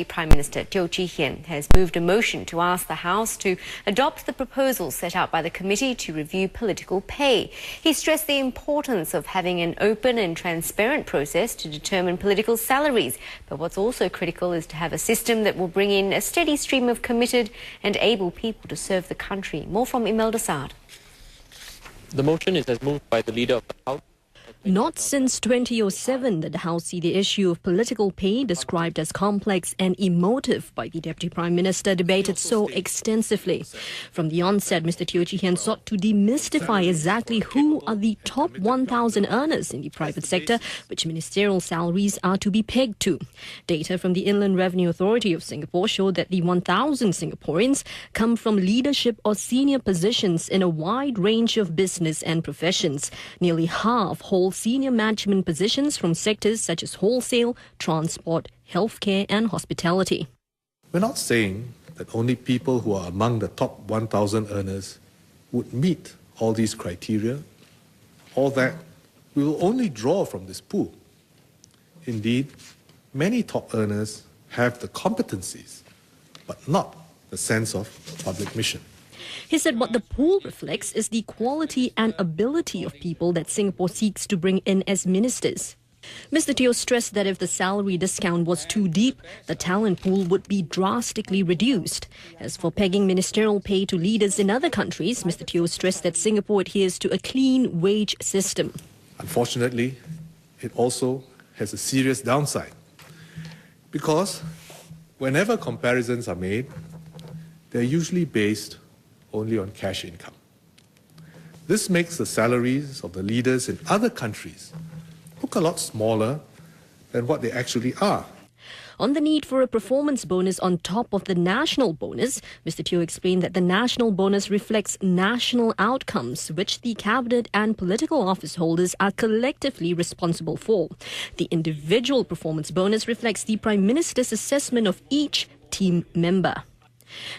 Prime Minister Teo Chee-hean has moved a motion to ask the House to adopt the proposals set out by the committee to review political pay. He stressed the importance of having an open and transparent process to determine political salaries. But what's also critical is to have a system that will bring in a steady stream of committed and able people to serve the country. More from Imelda Saad. The motion is as moved by the Leader of the House. Not since 2007 did the House see the issue of political pay, described as complex and emotive by the Deputy Prime Minister, debated so extensively. From the onset, Mr. Teo Chee-hean sought to demystify exactly who are the top 1,000 earners in the private sector, which ministerial salaries are to be pegged to. Data from the Inland Revenue Authority of Singapore showed that the 1,000 Singaporeans come from leadership or senior positions in a wide range of business and professions. Nearly half hold senior management positions from sectors such as wholesale, transport, healthcare and hospitality. We're not saying that only people who are among the top 1,000 earners would meet all these criteria, or that we will only draw from this pool. Indeed, many top earners have the competencies, but not the sense of public mission. He said what the pool reflects is the quality and ability of people that Singapore seeks to bring in as ministers. Mr. Teo stressed that if the salary discount was too deep, the talent pool would be drastically reduced. As for pegging ministerial pay to leaders in other countries, Mr. Teo stressed that Singapore adheres to a clean wage system. Unfortunately, it also has a serious downside, because whenever comparisons are made, they're usually based only on cash income. This makes the salaries of the leaders in other countries look a lot smaller than what they actually are. On the need for a performance bonus on top of the national bonus, Mr. Teo explained that the national bonus reflects national outcomes, which the cabinet and political office holders are collectively responsible for. The individual performance bonus reflects the Prime Minister's assessment of each team member.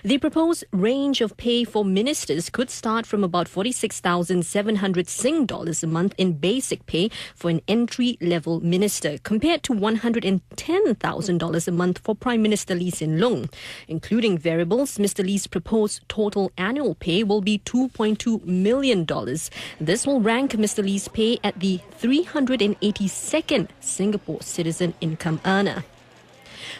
The proposed range of pay for ministers could start from about 46,700 Sing dollars a month in basic pay for an entry-level minister, compared to $110,000 a month for Prime Minister Lee Hsien Loong. Including variables, Mr. Lee's proposed total annual pay will be $2.2 million. This will rank Mr. Lee's pay at the 382nd Singapore citizen income earner.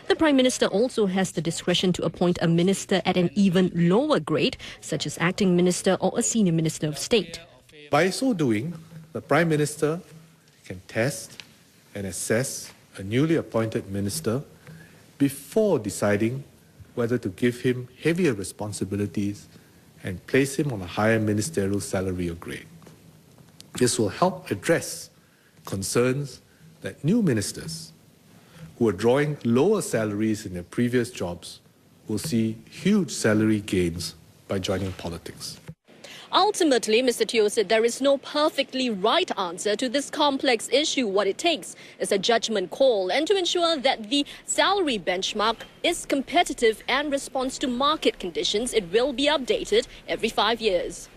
The Prime Minister also has the discretion to appoint a minister at an even lower grade, such as acting minister or a senior minister of state. By so doing, the Prime Minister can test and assess a newly appointed minister before deciding whether to give him heavier responsibilities and place him on a higher ministerial salary or grade. This will help address concerns that new ministers who are drawing lower salaries in their previous jobs will see huge salary gains by joining politics. Ultimately, Mr. Teo said there is no perfectly right answer to this complex issue. What it takes is a judgment call, and to ensure that the salary benchmark is competitive and responds to market conditions, it will be updated every 5 years.